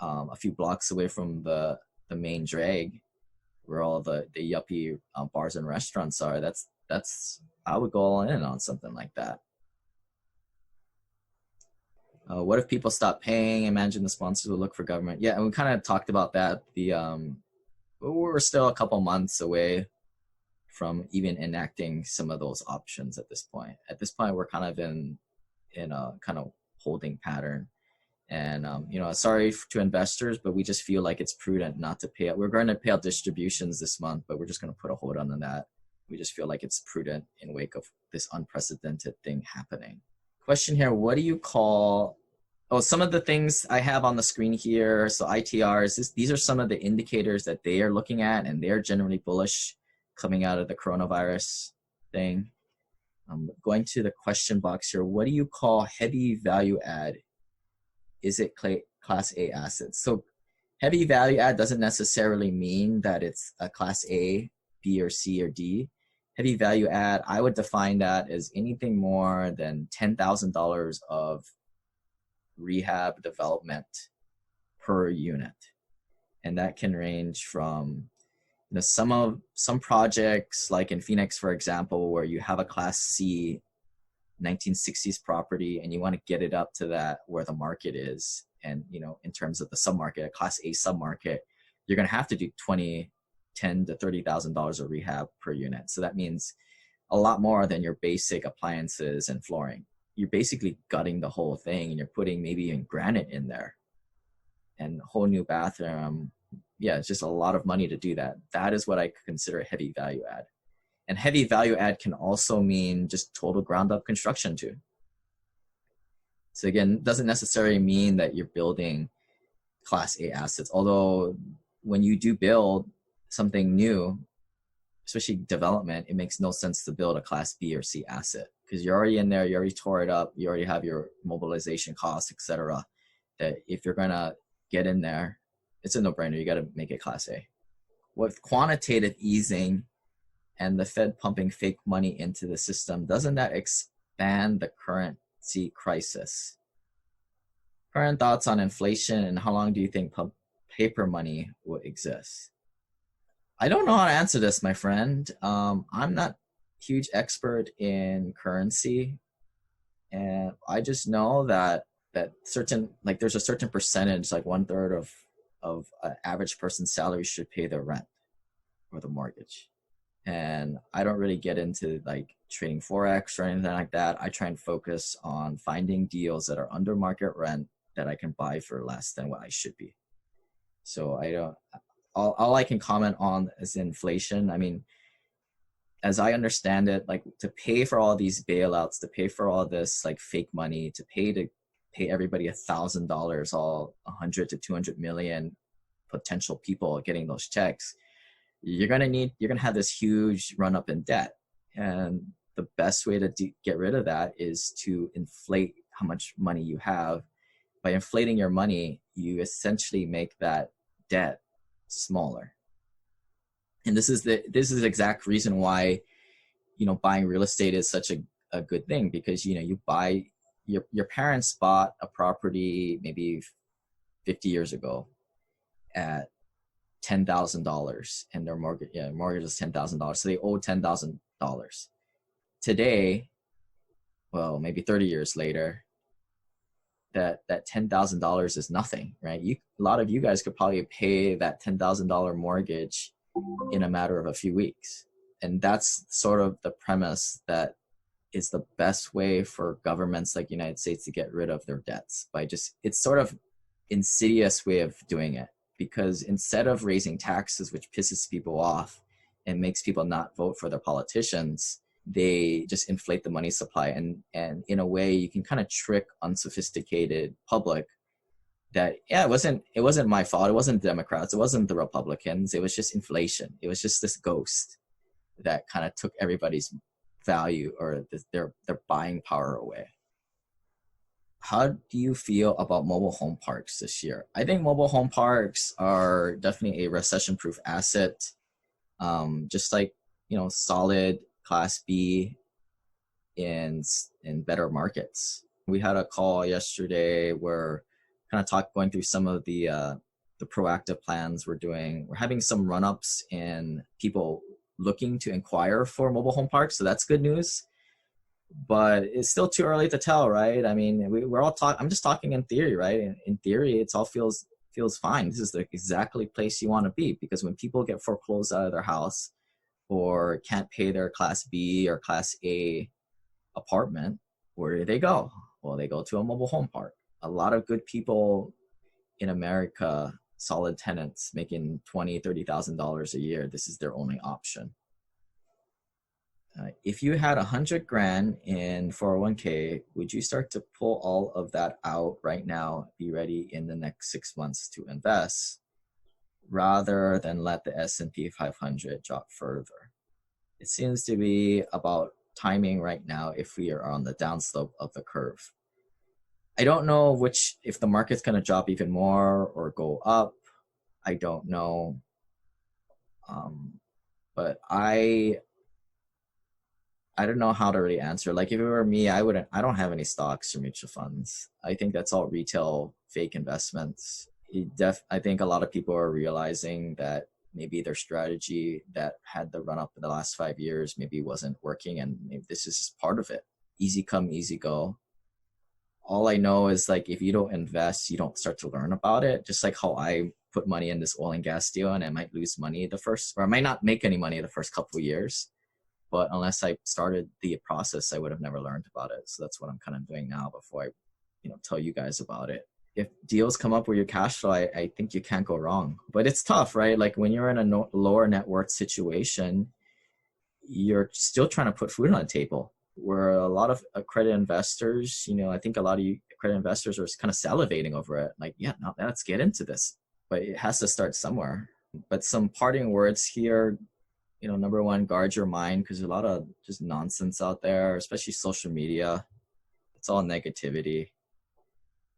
Speaker 1: a few blocks away from the main drag, where all the yuppie bars and restaurants are. I would go all in on something like that. What if people stop paying? Imagine the sponsors will look for government. Yeah, and we kind of talked about that. We're still a couple months away from even enacting some of those options at this point. At this point, we're kind of in a kind of holding pattern. And sorry to investors, but we just feel like it's prudent not to pay out. We're going to pay out distributions this month, but we're just going to put a hold on that. We just feel like it's prudent in wake of this unprecedented thing happening. Question here: what do you call? Oh, some of the things I have on the screen here. So ITRs. These are some of the indicators that they are looking at, and they're generally bullish coming out of the coronavirus thing. Going to the question box here. What do you call heavy value add? Is it class A assets? So heavy value add doesn't necessarily mean that it's a class A, B, or C, or D. Heavy value add, I would define that as anything more than $10,000 of rehab development per unit. And that can range from some projects, like in Phoenix, for example, where you have a class C 1960s property and you want to get it up to that where the market is, and in terms of the submarket, a class A submarket, you're going to have to do $10,000 to $30,000 of rehab per unit. So that means a lot more than your basic appliances and flooring. You're basically gutting the whole thing, and you're putting maybe even granite in there and a whole new bathroom. Yeah, it's just a lot of money to do that. That is what I consider a heavy value add. And heavy value add can also mean just total ground up construction too. So again, doesn't necessarily mean that you're building class A assets. Although when you do build something new, especially development, it makes no sense to build a class B or C asset because you're already in there, you already tore it up, you already have your mobilization costs, etc. That if you're gonna get in there, it's a no-brainer. You got to make it class A. With quantitative easing and the Fed pumping fake money into the system, doesn't that expand the currency crisis? Current thoughts on inflation, and how long do you think paper money will exist? I don't know how to answer this, my friend. I'm not a huge expert in currency, and I just know that there's a certain percentage, like 1/3 of an average person's salary should pay the rent or the mortgage. And I don't really get into like trading Forex or anything like that. I try and focus on finding deals that are under market rent that I can buy for less than what I should be. So all I can comment on is inflation. I mean, as I understand it, like to pay for all these bailouts, to pay for all this like fake money, to pay everybody $1,000, all 100 to 200 million potential people getting those checks, you're gonna have this huge run up in debt. And the best way to get rid of that is to inflate how much money you have. By inflating your money, you essentially make that debt smaller. And this is the exact reason why buying real estate is such a good thing, because you buy your parents bought a property maybe 50 years ago at $10,000, and their mortgage is $10,000, so they owe $10,000. Today, well, maybe 30 years later, that $10,000 is nothing, right? A lot of you guys could probably pay that $10,000 mortgage in a matter of a few weeks. And that's sort of the premise that is the best way for governments like the United States to get rid of their debts, by it's sort of insidious way of doing it, because instead of raising taxes, which pisses people off and makes people not vote for their politicians, they just inflate the money supply. And in a way, you can kind of trick unsophisticated public that, yeah, it wasn't my fault. It wasn't the Democrats. It wasn't the Republicans. It was just inflation. It was just this ghost that kind of took everybody's value or their buying power away. How do you feel about mobile home parks this year? I think mobile home parks are definitely a recession-proof asset. Just like, solid Class B in better markets. We had a call yesterday where kind of going through some of the proactive plans we're doing. We're having some run-ups in people looking to inquire for mobile home parks, so that's good news. But it's still too early to tell, right? I mean, we're all talking. I'm just talking in theory, right? In theory, it's all feels fine. This is the exactly place you want to be, because when people get foreclosed out of their house or can't pay their Class B or Class A apartment, where do they go? Well, they go to a mobile home park. A lot of good people in America, solid tenants making $20,000-$30,000 a year, this is their only option. If you had 100 grand in 401k, would you start to pull all of that out right now, be ready in the next 6 months to invest, rather than let the S&P 500 drop further? It seems to be about timing right now if we are on the downslope of the curve. I don't know if the market's going to drop even more or go up. I don't know. But I don't know how to really answer. Like, if it were me, I don't have any stocks or mutual funds. I think that's all retail fake investments. I think a lot of people are realizing that maybe their strategy that had the run up in the last 5 years maybe wasn't working, and maybe this is just part of it. Easy come, easy go. All I know is, like, if you don't invest, you don't start to learn about it. Just like how I put money in this oil and gas deal and I might lose money I might not make any money the first couple of years. But unless I started the process, I would have never learned about it. So that's what I'm kind of doing now before I, tell you guys about it. If deals come up with your cash flow, I think you can't go wrong. But it's tough, right? Like, when you're in a lower net worth situation, you're still trying to put food on the table. Where a lot of accredited investors, I think a lot of you accredited investors are kind of salivating over it. Like, yeah, now let's get into this. But it has to start somewhere. But some parting words here. Number one, guard your mind, because there's a lot of just nonsense out there, especially social media. It's all negativity.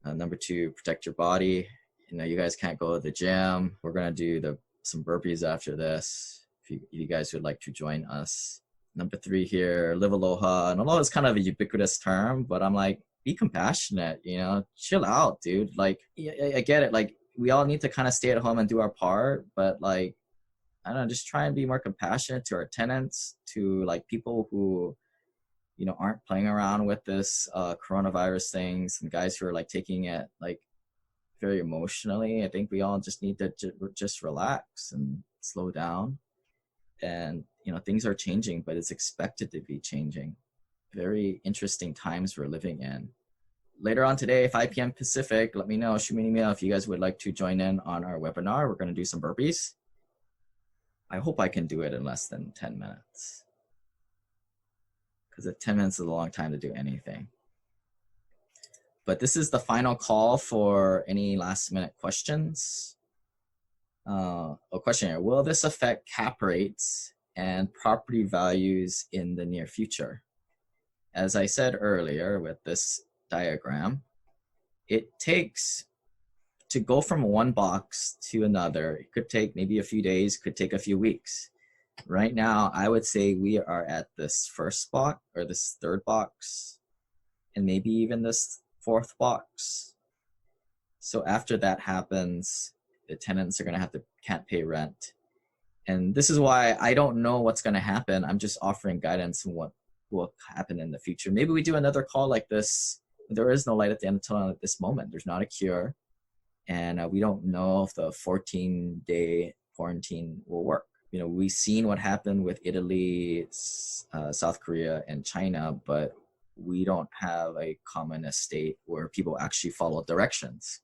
Speaker 1: Number two, protect your body. You guys can't go to the gym. We're going to do some burpees after this, if you guys would like to join us. Number three here, live aloha. And aloha is kind of a ubiquitous term, but I'm like, be compassionate, chill out, dude. Like, I get it. Like, we all need to kind of stay at home and do our part, but, like, I don't know, just try and be more compassionate to our tenants, to, like, people who, aren't playing around with this coronavirus things, and guys who are, like, taking it, like, very emotionally. I think we all just need to just relax and slow down. And, things are changing, but it's expected to be changing. Very interesting times we're living in. Later on today, 5 p.m. Pacific, let me know, shoot me an email if you guys would like to join in on our webinar. We're going to do some burpees. I hope I can do it in less than 10 minutes. Because 10 minutes is a long time to do anything. But this is the final call for any last minute questions. A question here, will this affect cap rates and property values in the near future? As I said earlier with this diagram, it takes to go from one box to another. It could take maybe a few days, could take a few weeks. Right now, I would say we are at this first box or this third box, and maybe even this fourth box. So after that happens, the tenants are going to can't pay rent. And this is why I don't know what's going to happen. I'm just offering guidance on what will happen in the future. Maybe we do another call like this. There is no light at the end of the tunnel at this moment. There's not a cure. And we don't know if the 14-day quarantine will work. We've seen what happened with Italy, South Korea, and China, but we don't have a communist state where people actually follow directions,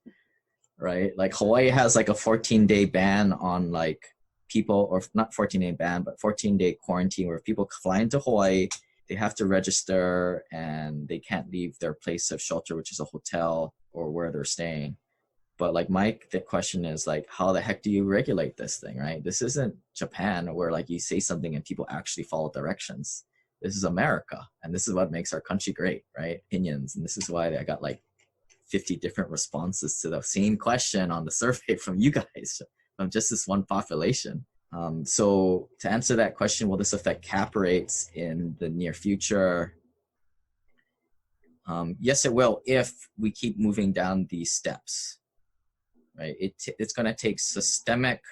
Speaker 1: right? Like, Hawaii has like a 14-day ban on, like, people, or not 14-day ban, but 14-day quarantine, where if people fly into Hawaii, they have to register and they can't leave their place of shelter, which is a hotel or where they're staying. But, like, the question is, like, how the heck do you regulate this thing, right? This isn't Japan where, like, you say something and people actually follow directions. This is America, and this is what makes our country great, right? Opinions. And this is why I got like 50 different responses to the same question on the survey from you guys, from just this one population. So to answer that question, will this affect cap rates in the near future? Yes, it will, if we keep moving down these steps, right? It's going to take systemic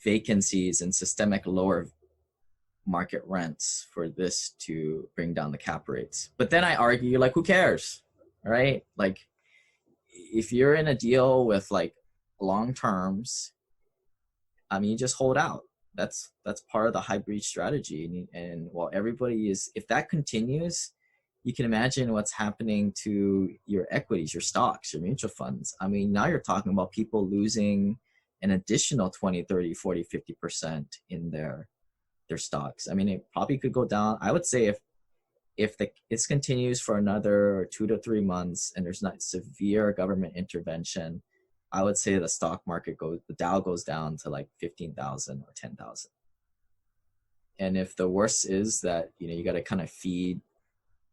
Speaker 1: vacancies and systemic lower market rents for this to bring down the cap rates. But then I argue, like, who cares, right? Like, if you're in a deal with like long terms, I mean, you just hold out. That's part of the hybrid strategy. And while everybody is, if that continues, you can imagine what's happening to your equities, your stocks, your mutual funds. I mean, now you're talking about people losing an additional 20, 30, 40, 50% in their stocks. I mean, it probably could go down. I would say if this continues for another 2 to 3 months and there's not severe government intervention, I would say the stock market the Dow goes down to like 15,000 or 10,000. And if the worst is that, you got to kind of feed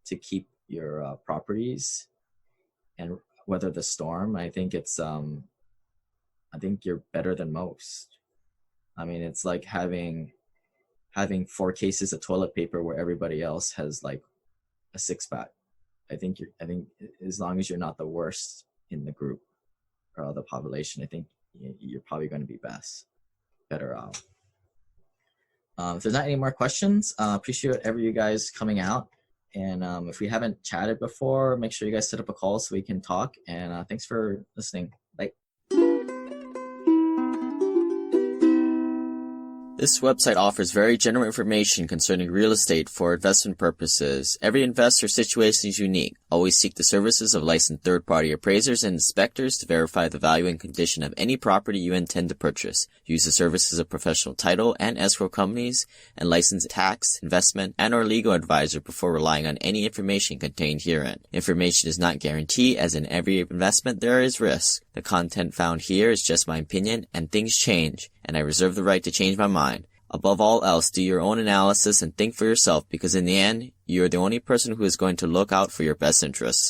Speaker 1: to keep your properties and weather the storm, I think I think you're better than most. I mean, it's like having 4 cases of toilet paper where everybody else has like a 6-pack. I think as long as you're not the worst in the group or the population, I think you're probably going to be better off. If there's not any more questions, appreciate every you guys coming out. And if we haven't chatted before, make sure you guys set up a call so we can talk. And thanks for listening. Bye. This website offers very general information concerning real estate for investment purposes. Every investor's situation is unique. Always seek the services of licensed third-party appraisers and inspectors to verify the value and condition of any property you intend to purchase. Use the services of professional title and escrow companies and licensed tax, investment, and or legal advisor before relying on any information contained herein. Information is not guaranteed, as in every investment there is risk. The content found here is just my opinion, and things change, and I reserve the right to change my mind. Above all else, do your own analysis and think for yourself, because in the end, you are the only person who is going to look out for your best interests.